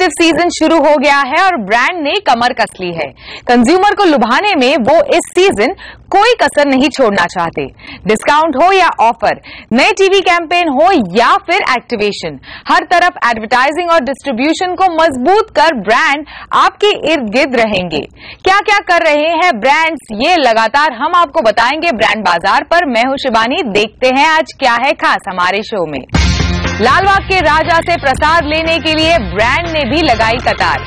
Festive season शुरू हो गया है और ब्रांड ने कमर कस ली है। कंज्यूमर को लुभाने में वो इस सीजन कोई कसर नहीं छोड़ना चाहते। डिस्काउंट हो या ऑफर, नए टीवी कैंपेन हो या फिर एक्टिवेशन, हर तरफ एडवर्टाइजिंग और डिस्ट्रीब्यूशन को मजबूत कर ब्रांड आपके इर्द गिर्द रहेंगे। क्या क्या कर रहे हैं ब्रांड्स, ये लगातार हम आपको बताएंगे ब्रांड बाजार पर। मैं हूं शिवानी, देखते हैं आज क्या है खास हमारे शो में। लालबाग के राजा से प्रसाद लेने के लिए ब्रांड ने भी लगाई कतार।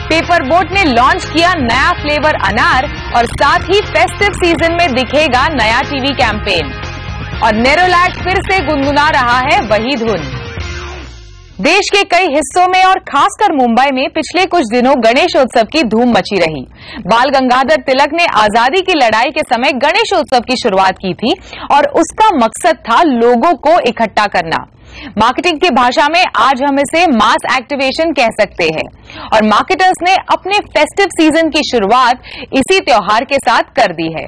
पेपर बोट ने लॉन्च किया नया फ्लेवर अनार और साथ ही फेस्टिव सीजन में दिखेगा नया टीवी कैंपेन। और नेरोलैक फिर से गुनगुना रहा है वही धुन। देश के कई हिस्सों में और खासकर मुंबई में पिछले कुछ दिनों गणेशोत्सव की धूम मची रही। बाल गंगाधर तिलक ने आजादी की लड़ाई के समय गणेशोत्सव की शुरुआत की थी और उसका मकसद था लोगों को इकट्ठा करना। मार्केटिंग की भाषा में आज हम इसे मास एक्टिवेशन कह सकते हैं और मार्केटर्स ने अपने फेस्टिव सीजन की शुरुआत इसी त्योहार के साथ कर दी है।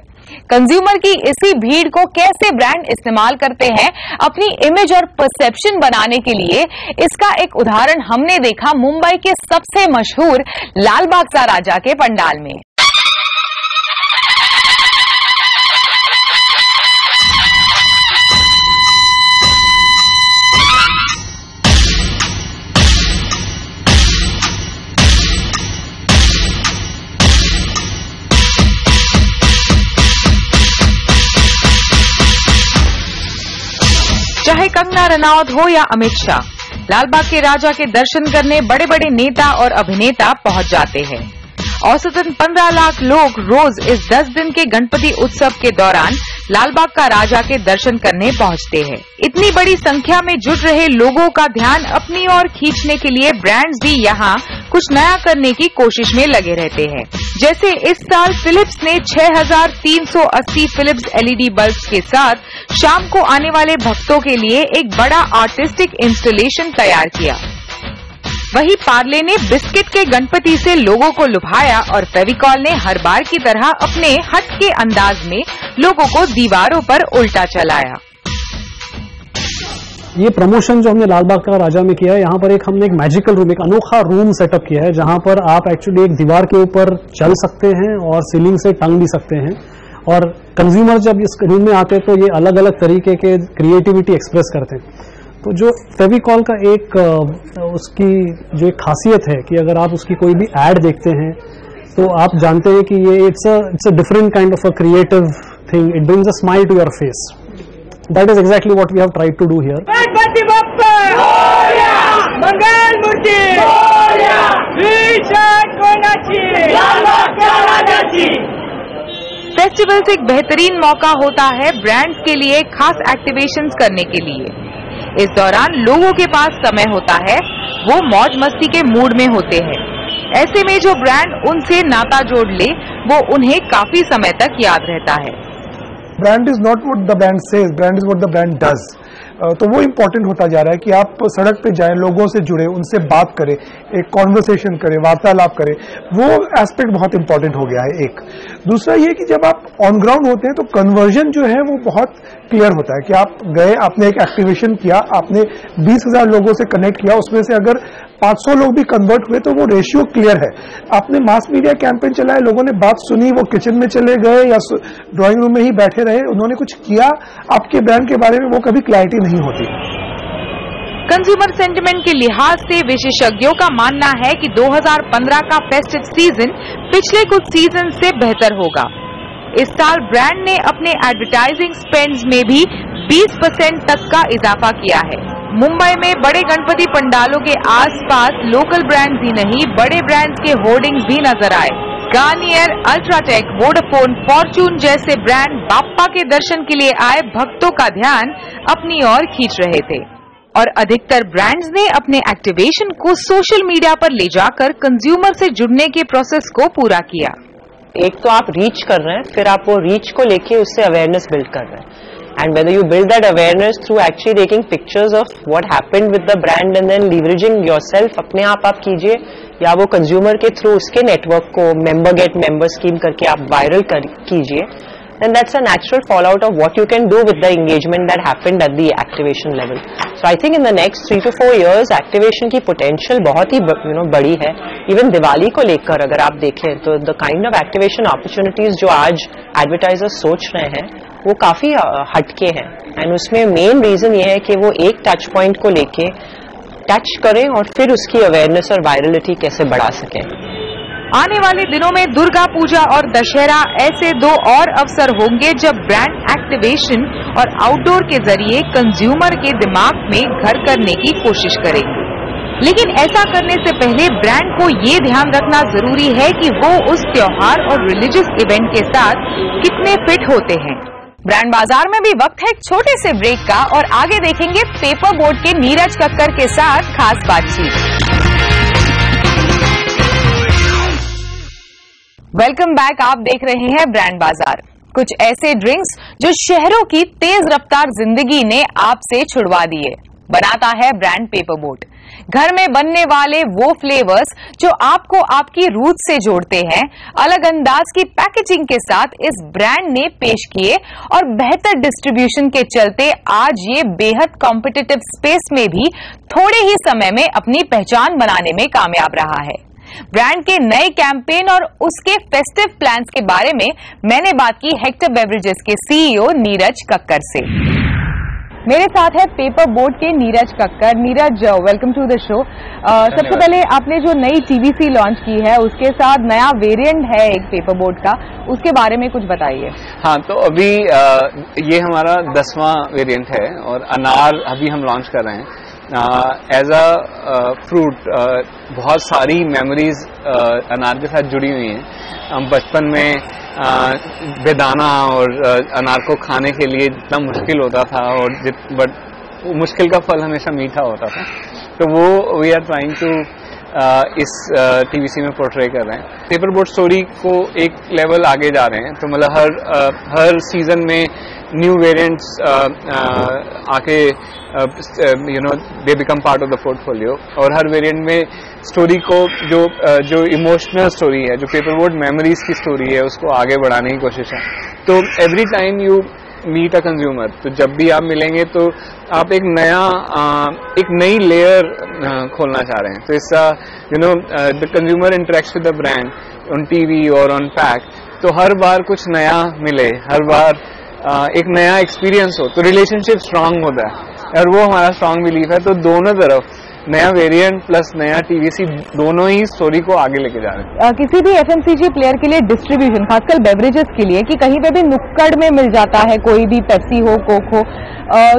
कंज्यूमर की इसी भीड़ को कैसे ब्रांड इस्तेमाल करते हैं अपनी इमेज और परसेप्शन बनाने के लिए, इसका एक उदाहरण हमने देखा मुंबई के सबसे मशहूर लालबाग सा राजा के पंडाल में। चाहे कंगना रनौत हो या अमित शाह, लालबाग के राजा के दर्शन करने बड़े बड़े नेता और अभिनेता पहुंच जाते हैं। औसतन 15 लाख लोग रोज इस 10 दिन के गणपति उत्सव के दौरान लालबाग का राजा के दर्शन करने पहुंचते हैं। इतनी बड़ी संख्या में जुट रहे लोगों का ध्यान अपनी ओर खींचने के लिए ब्रांड्स भी यहाँ कुछ नया करने की कोशिश में लगे रहते हैं। जैसे इस साल फिलिप्स ने 6380 फिलिप्स एलईडी बल्ब्स के साथ शाम को आने वाले भक्तों के लिए एक बड़ा आर्टिस्टिक इंस्टॉलेशन तैयार किया। वहीं पार्ले ने बिस्किट के गणपति से लोगों को लुभाया और फेविकॉल ने हर बार की तरह अपने हटके अंदाज में लोगों को दीवारों पर उल्टा चलाया। ये प्रमोशन जो हमने लालबाग का राजा में किया है, यहाँ पर हमने एक मैजिकल रूम, एक अनोखा रूम सेटअप किया है जहाँ पर आप एक्चुअली एक दीवार के ऊपर चल सकते हैं और सीलिंग से टंग भी सकते हैं। और कंज्यूमर जब इस रूम में आते हैं तो ये अलग अलग तरीके के क्रिएटिविटी एक्सप्रेस करते हैं। तो जो फेविकॉल का एक उसकी जो एक खासियत है कि अगर आप उसकी कोई भी एड देखते हैं तो आप जानते हैं कि ये it's a different kind of a creative thing, it brings a smile to your face. That is exactly what we have tried to do here. Ganpati Bappa Morya, Mangal Murti Morya, विशाल कोणाची, लालबाग का राजाची। फेस्टिवल्स एक बेहतरीन मौका होता है ब्रांड्स के लिए खास एक्टिवेशंस करने के लिए। इस दौरान लोगों के पास समय होता है, वो मौज मस्ती के मूड में होते हैं। ऐसे में जो ब्रांड उनसे नाता जोड़ ले वो उन्हें काफी समय तक याद रहता है। Brand is not what the brand says, brand is what the brand does. तो वो इम्पोर्टेंट होता जा रहा है कि आप सड़क पे जाएं, लोगों से जुड़े, उनसे बात करें, एक कॉन्वर्सेशन करें, वार्तालाप करें। वो एस्पेक्ट बहुत इंपॉर्टेंट हो गया है। एक दूसरा ये कि जब आप ऑन ग्राउंड होते हैं तो कन्वर्जन जो है वो बहुत क्लियर होता है कि आप गए, आपने एक एक्टिवेशन किया, आपने 20,000 लोगों से कनेक्ट किया, उसमें से अगर 500 लोग भी कन्वर्ट हुए तो वो रेशियो क्लियर है। आपने मास मीडिया कैंपेन चलाया, लोगों ने बात सुनी, वो किचन में चले गए या ड्राइंग रूम में ही बैठे रहे, उन्होंने कुछ किया, आपके ब्रांड के बारे में वो कभी क्लैरिटी नहीं होती। कंज्यूमर सेंटिमेंट के लिहाज से विशेषज्ञों का मानना है कि 2015 का फेस्टिव सीजन पिछले कुछ सीजन से बेहतर होगा। इस साल ब्रांड ने अपने एडवर्टाइजिंग स्पेंड्स में भी 20% तक का इजाफा किया है। मुंबई में बड़े गणपति पंडालों के आसपास लोकल ब्रांड्स ही नहीं, बड़े ब्रांड्स के होर्डिंग्स भी नजर आए। गार्नियर, अल्ट्राटेक, वोडाफोन, फॉर्चून जैसे ब्रांड बाप्पा के दर्शन के लिए आए भक्तों का ध्यान अपनी ओर खींच रहे थे और अधिकतर ब्रांड्स ने अपने एक्टिवेशन को सोशल मीडिया पर ले जाकर कंज्यूमर से जुड़ने के प्रोसेस को पूरा किया। एक तो आप रीच कर रहे हैं, फिर आप वो रीच को लेके उससे अवेयरनेस बिल्ड कर रहे हैं। And whether you build that awareness through actually taking pictures of what happened with the brand and then leveraging yourself, अपने आप कीजिए, या वो कंज्यूमर के थ्रू उसके नेटवर्क को मेंबर गेट मेंबर स्कीम करके आप वायरल कीजिए, then that's a natural fallout of what you can do with the engagement that happened at the activation level. So I think in the next 3 to 4 years activation की potential बहुत ही बड़ी है. Even Diwali को लेकर अगर आप देखें तो the kind of activation opportunities जो आज advertisers सोच रहे हैं वो काफी हटके हैं. And उसमें main reason ये है कि वो एक touch point को लेके टच करें और फिर उसकी अवेयरनेस और वायरलिटी कैसे बढ़ा सकें. आने वाले दिनों में दुर्गा पूजा और दशहरा ऐसे 2 और अवसर होंगे जब ब्रांड एक्टिवेशन और आउटडोर के जरिए कंज्यूमर के दिमाग में घर करने की कोशिश करेंगे. लेकिन ऐसा करने से पहले ब्रांड को ये ध्यान रखना जरूरी है कि वो उस त्योहार और रिलीजियस इवेंट के साथ कितने फिट होते हैं. ब्रांड बाजार में भी वक्त है एक छोटे से ब्रेक का और आगे देखेंगे पेपर बोट के नीरज कक्कर के साथ खास बातचीत. Welcome back. आप देख रहे हैं ब्रांड बाजार. कुछ ऐसे ड्रिंक्स जो शहरों की तेज रफ्तार जिंदगी ने आपसे छुड़वा दिए. बनाता है ब्रांड पेपर बोट. घर में बनने वाले वो फ्लेवर्स जो आपको आपकी रूट से जोड़ते हैं अलग अंदाज की पैकेजिंग के साथ इस ब्रांड ने पेश किए और बेहतर डिस्ट्रीब्यूशन के चलते आज ये बेहद कॉम्पिटिटिव स्पेस में भी थोड़े ही समय में अपनी पहचान बनाने में कामयाब रहा है. ब्रांड के नए कैंपेन और उसके फेस्टिव प्लान्स के बारे में मैंने बात की हेक्टर बेवरेजेस के सीईओ नीरज कक्कर से. मेरे साथ है पेपर बोट के Neeraj Kakkar. Neeraj, welcome to the show. सबसे पहले आपने जो नई टीवीसी लॉन्च की है उसके साथ नया वेरिएंट है एक पेपर बोट का, उसके बारे में कुछ बताइए. हाँ, तो अभी ये हमारा 10वां वेरिएंट है और अनार अभी हम लॉन्च कर रहे हैं. एज अ फ्रूट बहुत सारी मेमोरीज अनार के साथ जुड़ी हुई हैं. हम बचपन में बेदाना और अनार को खाने के लिए जितना मुश्किल होता था और बट मुश्किल का फल हमेशा मीठा होता था, तो वो वी आर ट्राइंग टू इस टीवीसी में पोर्ट्रे कर रहे हैं. पेपर बोट स्टोरी को एक लेवल आगे जा रहे हैं. तो मतलब हर सीजन में न्यू वेरिएंट्स आके they become part of the portfolio और हर वेरिएंट में स्टोरी को जो इमोशनल स्टोरी है, जो पेपर बोट मेमोरीज की स्टोरी है, उसको आगे बढ़ाने की कोशिश है. तो every time you meet a consumer, तो जब भी आप मिलेंगे तो आप एक नई लेयर खोलना चाह रहे हैं. तो इसका the consumer interacts with the brand on TV और ऑन पैक, तो हर बार कुछ नया मिले, हर बार एक नया एक्सपीरियंस हो, तो रिलेशनशिप स्ट्रांग होता है और वो हमारा स्ट्रांग बिलीफ है. तो दोनों तरफ नया वेरिएंट प्लस नया टीवीसी दोनों ही स्टोरी को आगे लेके जा रहे हैं. किसी भी एफएमसीजी प्लेयर के लिए डिस्ट्रीब्यूशन, खासकर बेवरेजेस के लिए, कि कहीं पे भी नुक्कड़ में मिल जाता है, कोई भी पेप्सी हो, कोक हो,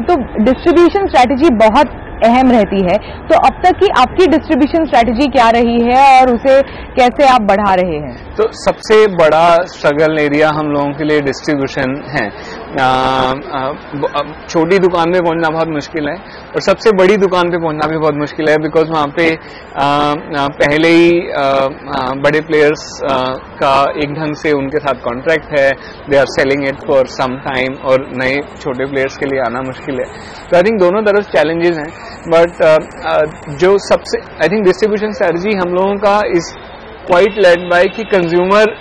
तो डिस्ट्रीब्यूशन स्ट्रैटेजी बहुत अहम रहती है. तो अब तक की आपकी डिस्ट्रीब्यूशन स्ट्रैटेजी क्या रही है और उसे कैसे आप बढ़ा रहे हैं? तो सबसे बड़ा स्ट्रगल एरिया हम लोगों के लिए डिस्ट्रीब्यूशन है. छोटी दुकान पे पहुंचना बहुत मुश्किल है और सबसे बड़ी दुकान पे पहुंचना भी बहुत मुश्किल है, बिकॉज वहाँ पे पहले ही बड़े प्लेयर्स का एक ढंग से उनके साथ कॉन्ट्रैक्ट है, they are selling it for some time, और नए छोटे प्लेयर्स के लिए आना मुश्किल है. तो आई थिंक दोनों तरफ चैलेंजेस हैं, बट जो सबसे आई थिंक डिस्ट्रीब्यूशन स्ट्रेटजी हम लोगों का इज क्वाइट लेड बाय कि consumer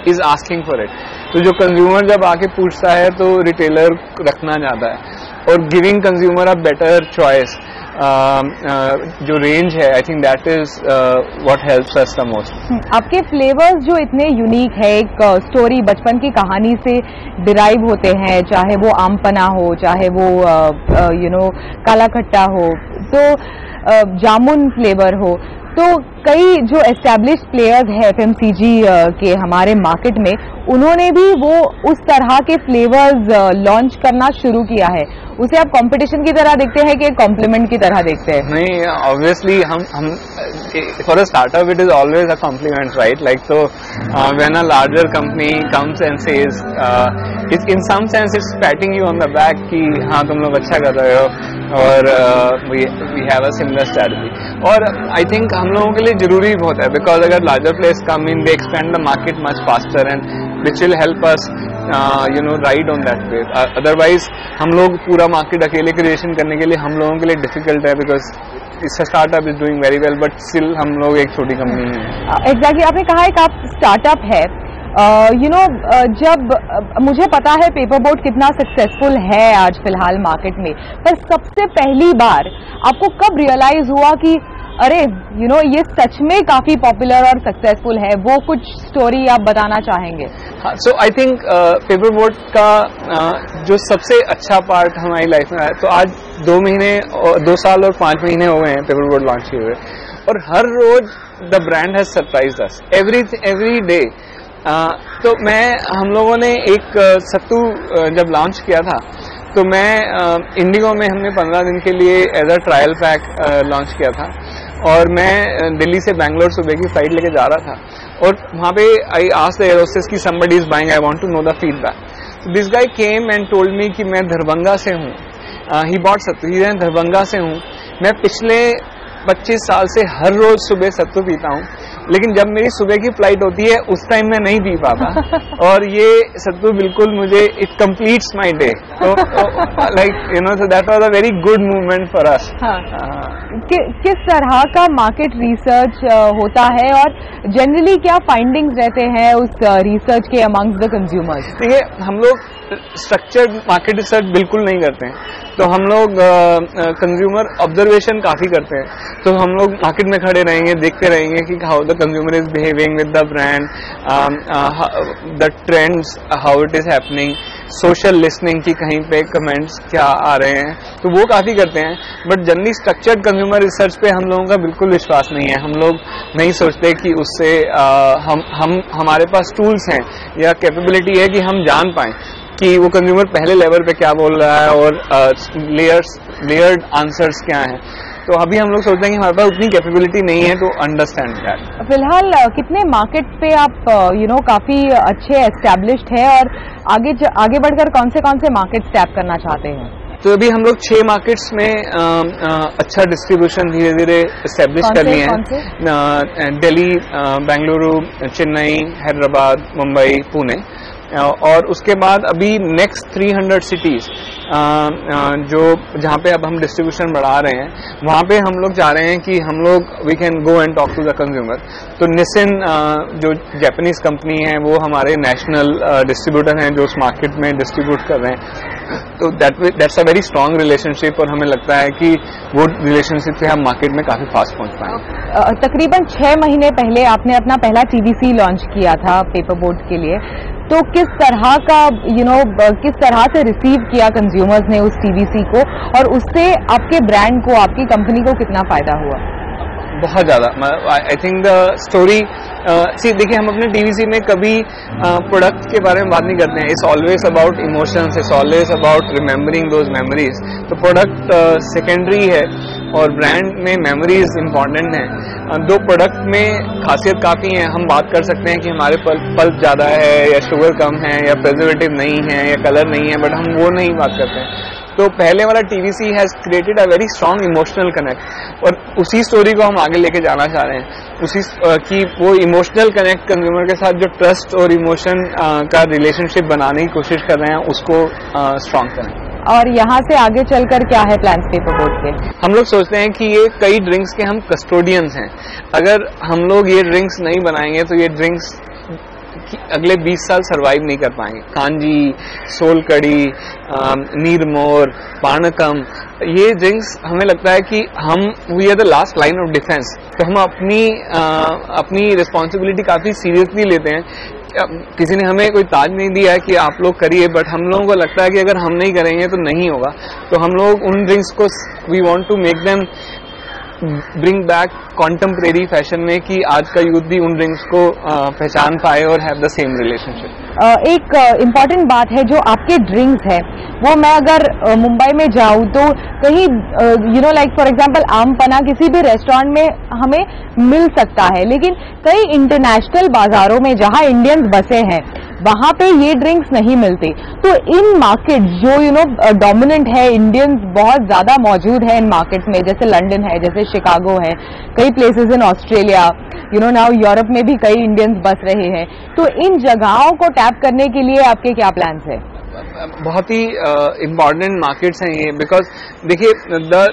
is asking for it. तो जो कंज्यूमर जब आके पूछता है तो रिटेलर रखना चाहता है और giving consumer a better choice, जो रेंज है, I think that is what helps us the most. आपके फ्लेवर्स जो इतने यूनिक है, एक स्टोरी बचपन की कहानी से डिराइव होते हैं, चाहे वो आम पन्ना हो, चाहे वो काला खट्टा हो, तो जामुन फ्लेवर हो, तो कई जो एस्टैब्लिश्ड प्लेयर्स हैं एफएमसीजी के हमारे मार्केट में, उन्होंने भी वो उस तरह के फ्लेवर्स लॉन्च करना शुरू किया है. उसे आप कंपटीशन की तरह देखते हैं कि कॉम्प्लीमेंट की तरह देखते हैं? नहीं, ऑब्वियसली हम for a startup it is always a compliment, right? Like तो when a larger company comes and says, in some sense it's patting you on the back कि हाँ तुम लोग अच्छा कर रहे हो और we have a similar strategy. और आई थिंक हम लोगों के लिए जरूरी बहुत है, बिकॉज अगर larger players come in, they expand the market much faster and which will help us ride on that wave. Otherwise हम लोग पूरा मार्केट अकेले क्रिएशन करने के लिए हम लोगों के लिए डिफिकल्ट है, बिकॉज इसका startup is doing very well, but still हम लोग एक छोटी कंपनी है. एग्जैक्टली आपने कहा है कि आप स्टार्टअप है, जब मुझे पता है पेपर बोट कितना सक्सेसफुल है आज फिलहाल मार्केट में, पर सबसे पहली बार आपको कब रियलाइज हुआ कि अरे ये सच में काफी पॉपुलर और सक्सेसफुल है? वो कुछ स्टोरी आप बताना चाहेंगे? सो आई थिंक पेपर बोट का जो सबसे अच्छा पार्ट हमारी लाइफ में आया, तो आज 2 साल और 5 महीने हो गए हैं पेपर बोट लॉन्च किए हुए, और हर रोज the brand has surprised us every day. तो हम लोगों ने एक सत्तू जब लॉन्च किया था, तो मैं इंडिगो में हमने 15 दिन के लिए as a trial pack launch किया था, और मैं दिल्ली से बैंगलोर सुबह की फ्लाइट लेके जा रहा था, और वहाँ पे I asked the air hostess कि somebody is buying, I want to know the feedback. So this guy came and told me कि मैं दरभंगा से हूँ, he bought sattu, he Darbhanga से हूँ, मैं पिछले 25 साल से हर रोज सुबह सत्तू पीता हूँ, लेकिन जब मेरी सुबह की फ्लाइट होती है उस टाइम मैं नहीं पी पाता, और ये सत्तू बिल्कुल मुझे इट कंप्लीट्स माय डे। तो like so that was a very good movement for us. किस तरह का मार्केट रिसर्च होता है और जनरली क्या फाइंडिंग्स रहते हैं उस रिसर्च के अमंग्स द कंज्यूमर्स? देखिए, हम लोग स्ट्रक्चर्ड मार्केट रिसर्च बिल्कुल नहीं करते हैं, तो हम लोग कंज्यूमर ऑब्जर्वेशन काफी करते हैं। तो हम लोग मार्केट में खड़े रहेंगे, देखते रहेंगे कि how the consumer is behaving with the brand, the trends, how it is happening, social listening की कहीं पे कमेंट्स क्या आ रहे हैं, तो वो काफी करते हैं। But generally structured consumer research पे हम लोगों का बिल्कुल विश्वास नहीं है। हम लोग नहीं सोचते कि उससे हमारे पास टूल्स हैं या कैपेबिलिटी है कि हम जान पाएं कि वो कंज्यूमर पहले लेवल पे क्या बोल रहा है और लेयर्ड आंसर्स क्या हैं। तो अभी हम लोग सोचते हैं कि हमारे पास उतनी कैपेबिलिटी नहीं है टू अंडरस्टैंड दैट। फिलहाल कितने मार्केट पे आप काफी अच्छे एस्टैब्लिश्ड है, और आगे बढ़कर कौन से मार्केट टैप करना चाहते हैं? तो अभी हम लोग 6 मार्केट्स में अच्छा डिस्ट्रीब्यूशन धीरे धीरे एस्टेब्लिश कर लिए हैं। दिल्ली, बेंगलुरु, चेन्नई, हैदराबाद, मुंबई, पुणे, और उसके बाद अभी नेक्स्ट 300 सिटीज जो जहाँ पे अब हम डिस्ट्रीब्यूशन बढ़ा रहे हैं, वहाँ पे हम लोग चाह रहे हैं कि हम लोग we can go and talk to the consumer. तो निसिन जो जापानीज कंपनी है वो हमारे नेशनल डिस्ट्रीब्यूटर हैं जो उस मार्केट में डिस्ट्रीब्यूट कर रहे हैं। तो that's a very strong relationship, और हमें लगता है कि वो रिलेशनशिप से हम मार्केट में काफी फास्ट पहुंच पाएंगे। तकरीबन 6 महीने पहले आपने अपना पहला टीवीसी लॉन्च किया था पेपर बोट के लिए, तो किस तरह का किस तरह से रिसीव किया कंज्यूमर्स ने उस टीवीसी को, और उससे आपके ब्रांड को, आपकी कंपनी को कितना फायदा हुआ? बहुत ज्यादा। आई थिंक द स्टोरी देखिए, हम अपने टीवीसी में कभी प्रोडक्ट के बारे में बात नहीं करते हैं। It's always about emotions, it's always about remembering those memories. तो प्रोडक्ट सेकेंडरी है और ब्रांड में मेमोरीज इंपॉर्टेंट है। दो प्रोडक्ट में खासियत काफी है। हम बात कर सकते हैं कि हमारे पल्प ज्यादा है या शुगर कम है या प्रिजर्वेटिव नहीं है या कलर नहीं है, बट हम वो नहीं बात करते हैं। तो पहले वाला TVC has created a very strong emotional connect, और उसी स्टोरी को हम आगे लेके जाना चाह रहे हैं। उसी कि वो इमोशनल कनेक्ट कंज्यूमर के साथ जो ट्रस्ट और इमोशन का रिलेशनशिप बनाने की कोशिश कर रहे हैं उसको स्ट्रॉन्ग करें। और यहाँ से आगे चलकर क्या है प्लान्स पेपर बोट के? हम लोग सोचते हैं कि ये कई ड्रिंक्स के हम कस्टोडियंस हैं। अगर हम लोग ये ड्रिंक्स नहीं बनाएंगे तो ये ड्रिंक्स अगले 20 साल सरवाइव नहीं कर पाएंगे। कांजी, सोल कड़ी, नीरमोर, पानकम, ये ड्रिंक्स हमें लगता है कि we are the last line of defence. तो हम अपनी रिस्पॉन्सिबिलिटी काफी सीरियसली लेते हैं। किसी ने हमें कोई ताज नहीं दिया है कि आप लोग करिए, बट हम लोगों को लगता है कि अगर हम नहीं करेंगे तो नहीं होगा। तो हम लोग उन ड्रिंक्स को we want to make them bring back contemporary fashion में, कि आज का यूथ भी उन ड्रिंक्स को पहचान पाए और हैव द सेम रिलेशनशिप। एक इम्पॉर्टेंट बात है, जो आपके ड्रिंक्स है वो मैं अगर मुंबई में जाऊँ तो कहीं लाइक फॉर एग्जांपल आम पन्ना किसी भी रेस्टोरेंट में हमें मिल सकता है, लेकिन कई इंटरनेशनल बाजारों में जहां इंडियंस बसे हैं वहां पे ये ड्रिंक्स नहीं मिलते। तो इन मार्केट जो डोमिनेंट है, इंडियंस बहुत ज्यादा मौजूद है इन मार्केट में, जैसे लंदन है, जैसे शिकागो है, कई places in Australia, now Europe में भी कई इंडियंस बस रहे हैं। तो इन जगहों को टैप करने के लिए आपके क्या प्लान्स है? बहुत ही इम्पॉर्टेंट मार्केट्स हैं ये, बिकॉज देखिए the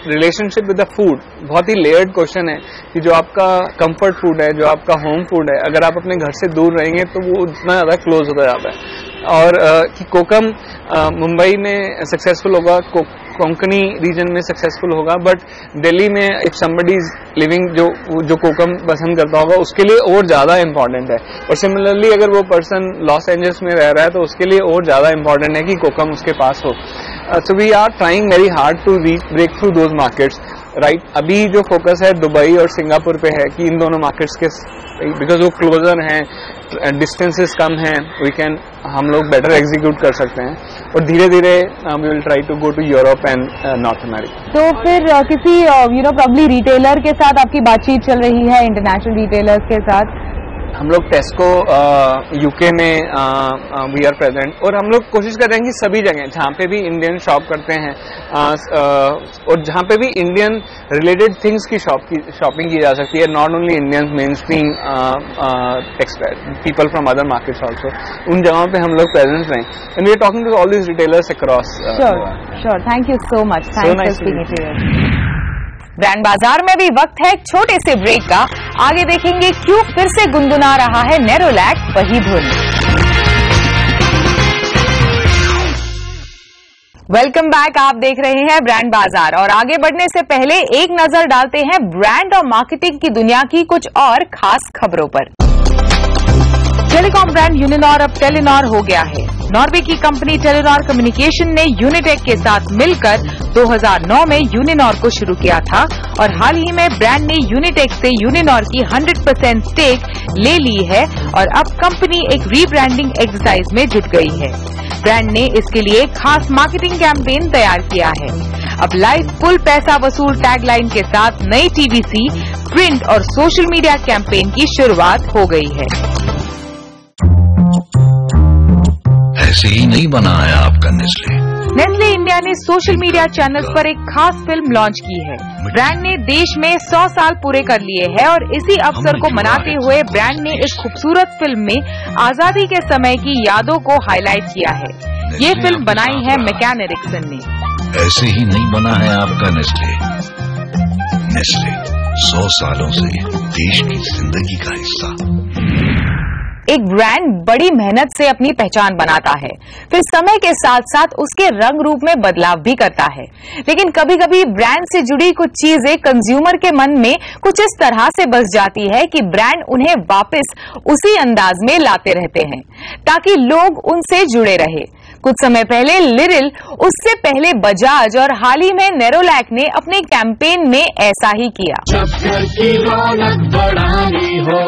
relationship with the food बहुत ही लेयर्ड क्वेश्चन है कि जो आपका कंफर्ट फूड है, जो आपका होम फूड है, अगर आप अपने घर से दूर रहेंगे तो वो उतना ज़्यादा क्लोज होता जाता है। और कि कोकम मुंबई में सक्सेसफुल होगा, कोंकणी रीजन में सक्सेसफुल होगा, बट दिल्ली में इफ समबडी इज लिविंग जो कोकम पसंद करता होगा उसके लिए और ज़्यादा इम्पॉर्टेंट है। और सिमिलरली अगर वो पर्सन लॉस एंजल्स में रह रहा है तो उसके लिए और ज़्यादा इम्पॉर्टेंट है कि कोकम उसके पास हो। So we are trying very hard to break through those markets, right. अभी जो फोकस है दुबई और सिंगापुर पे है कि इन दोनों मार्केट्स के, बिकॉज वो क्लोजर हैं, डिस्टेंसेस कम हैं, हम लोग बेटर एग्जीक्यूट कर सकते हैं, और धीरे धीरे we will try to go to Europe and North America. तो फिर किसी प्रॉब्ली रिटेलर के साथ आपकी बातचीत चल रही है, इंटरनेशनल रिटेलर्स के साथ? हम लोग टेस्को यूके में वी आर प्रेजेंट, और हम लोग कोशिश कर रहे हैं कि सभी जगह जहाँ पे भी इंडियन शॉप करते हैं और जहाँ पे भी इंडियन रिलेटेड थिंग्स की शॉपिंग की जा सकती है, not only Indian, mainstream people from other markets also, उन जगहों पे हम लोग प्रेजेंट रहें, and we are talking to all these retailers across. Sure, thank you so much, thanks for speaking to us. Brand बाजार में भी वक्त है एक छोटे से ब्रेक का। आगे देखेंगे क्यों फिर से गुनगुना रहा है नेरोलैक वही धुन। वेलकम बैक, आप देख रहे हैं ब्रांड बाजार, और आगे बढ़ने से पहले एक नजर डालते हैं ब्रांड और मार्केटिंग की दुनिया की कुछ और खास खबरों पर। टेलीकॉम ब्रांड यूनिनॉर अब टेलीनॉर हो गया है। नॉर्वे की कंपनी टेलीनॉर कम्युनिकेशन ने यूनिटेक के साथ मिलकर 2009 में यूनिनॉर को शुरू किया था, और हाल ही में ब्रांड ने यूनिटेक से यूनिनॉर की 100% स्टेक ले ली है, और अब कंपनी एक रीब्रांडिंग एक्सरसाइज में जुट गई है। ब्रांड ने इसके लिए खास मार्केटिंग कैंपेन तैयार किया है। अब लाइव फुल पैसा वसूल टैगलाइन के साथ नई टीवीसी, प्रिंट और सोशल मीडिया कैंपेन की शुरुआत हो गई है। ऐसे ही नहीं बना है आपका नेस्ले। नेस्ले इंडिया ने सोशल मीडिया चैनल्स पर एक खास फिल्म लॉन्च की है। ब्रांड ने देश में 100 साल पूरे कर लिए हैं, और इसी अवसर को मनाते हुए ब्रांड ने इस खूबसूरत फिल्म में आजादी के समय की यादों को हाईलाइट किया है। ये फिल्म बनाई है मैकन एरिक्सन ने। ऐसे ही नहीं बना है आपका नेस्ले। नेस्ले 100 सालों से देश की जिंदगी का हिस्सा। एक ब्रांड बड़ी मेहनत से अपनी पहचान बनाता है, फिर समय के साथ साथ उसके रंग रूप में बदलाव भी करता है, लेकिन कभी कभी ब्रांड से जुड़ी कुछ चीजें कंज्यूमर के मन में कुछ इस तरह से बस जाती है कि ब्रांड उन्हें वापस उसी अंदाज में लाते रहते हैं ताकि लोग उनसे जुड़े रहे। कुछ समय पहले लिरिल, उससे पहले बजाज और हाल ही में नेरोलैक ने अपने कैंपेन में ऐसा ही किया। जब घर की रौनक बढ़ानी हो,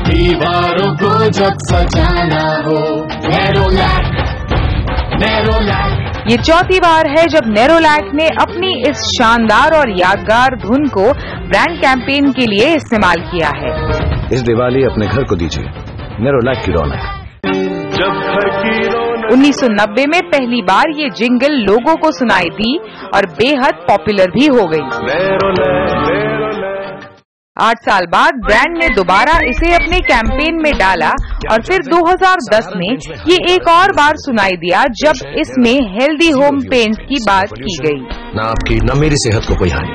दीवारों को जब सजाना हो, नेरोलैक, नेरोलैक। ये चौथी बार है जब नेरोलैक ने अपनी इस शानदार और यादगार धुन को ब्रांड कैंपेन के लिए इस्तेमाल किया है। इस दिवाली अपने घर को दीजिए नेरोलैक की रौनक। 1990 में पहली बार ये जिंगल लोगों को सुनाई दी और बेहद पॉपुलर भी हो गई। 8 साल बाद ब्रांड ने दोबारा इसे अपने कैंपेन में डाला, और फिर 2010 में ये एक और बार सुनाई दिया जब इसमें हेल्दी होम पेंट की बात की गई। ना आपकी ना मेरी सेहत को कोई हानि।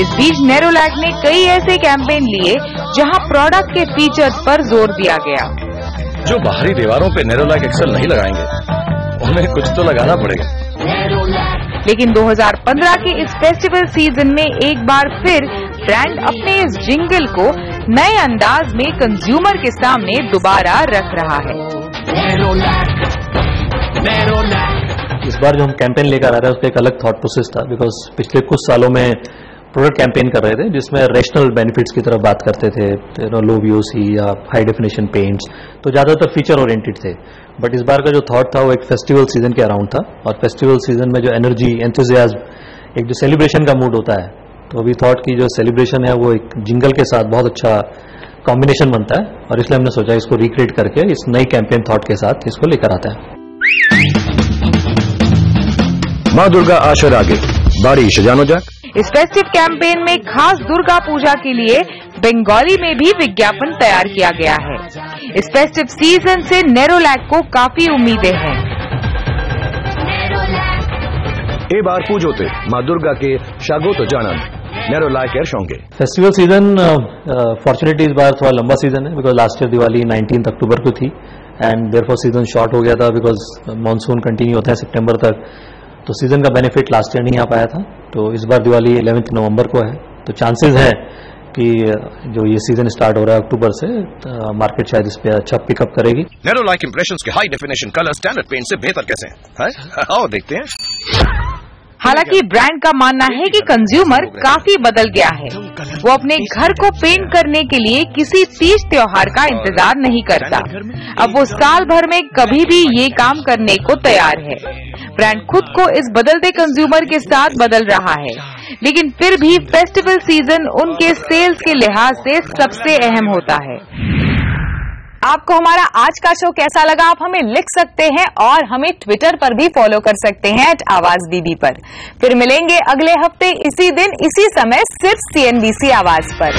इस बीच नेरोलैक ने कई ऐसे कैंपेन लिए जहां प्रोडक्ट के फीचर्स पर जोर दिया गया। जो बाहरी दीवारों पे नेरोलैक एक्सेल नहीं लगाएंगे उन्हें कुछ तो लगाना पड़ेगा। लेकिन 2015 के इस फेस्टिवल सीजन में एक बार फिर ब्रांड अपने इस जिंगल को नए अंदाज में कंज्यूमर के सामने दोबारा रख रहा है। इस बार जो हम कैंपेन लेकर आ रहे हैं उसका एक अलग थॉट प्रोसेस था, बिकॉज पिछले कुछ सालों में प्रोडक्ट कैंपेन कर रहे थे जिसमें रेशनल बेनिफिट्स की तरफ बात करते थे, लो वीओसी या हाई डेफिनेशन पेंट्स, तो ज्यादातर फीचर ओरिएंटेड थे। बट इस बार का जो थॉट था वो एक फेस्टिवल सीजन के अराउंड था, और फेस्टिवल सीजन में जो एनर्जी, एंथुजियाज्म, एक जो सेलिब्रेशन का मूड होता है, तो वी थॉट की जो सेलिब्रेशन है वो एक जिंगल के साथ बहुत अच्छा कॉम्बिनेशन बनता है, और इसलिए हमने सोचा इसको रिक्रिएट करके इस नई कैंपेन थॉट के साथ इसको लेकर आता है। माँ दुर्गा आशर आगे बाड़ी सजानो जाक। इस फेस्टिव कैंपेन में खास दुर्गा पूजा के लिए बंगाली में भी विज्ञापन तैयार किया गया है। इस फेस्टिव सीजन से नेरोलैक को काफी उम्मीदें हैं। এবার পুজোতে মা দুর্গাকে স্বাগত জানান নেরোলাকের সঙ্গে। फेस्टिवल सीजन फॉर्चुनेटली इस बार थोड़ा लंबा सीजन है बिकॉज लास्ट ईयर दिवाली 19 अक्टूबर को थी एंड देयरफॉर सीजन शॉर्ट हो गया था बिकॉज मानसून कंटिन्यू होता है सितंबर तक, तो सीजन का बेनिफिट लास्ट ईयर नहीं आ पाया था। तो इस बार दिवाली 11 नवंबर को है, तो चांसेस है कि जो ये सीजन स्टार्ट हो रहा है अक्टूबर से, मार्केट शायद इस पे अच्छा पिकअप करेगी। नेरोलाक इंप्रेशंस के high definition colour standard paint से बेहतर कैसे हैं? आओ देखते हैं। हालांकि ब्रांड का मानना है कि कंज्यूमर काफी बदल गया है। वो अपने घर को पेंट करने के लिए किसी तीज त्योहार का इंतजार नहीं करता। अब वो साल भर में कभी भी ये काम करने को तैयार है। ब्रांड खुद को इस बदलते कंज्यूमर के साथ बदल रहा है, लेकिन फिर भी फेस्टिवल सीजन उनके सेल्स के लिहाज से सबसे अहम होता है। आपको हमारा आज का शो कैसा लगा आप हमें लिख सकते हैं और हमें ट्विटर पर भी फॉलो कर सकते हैं @आवाज़ पर। फिर मिलेंगे अगले हफ्ते इसी दिन इसी समय सिर्फ CNBC आवाज पर।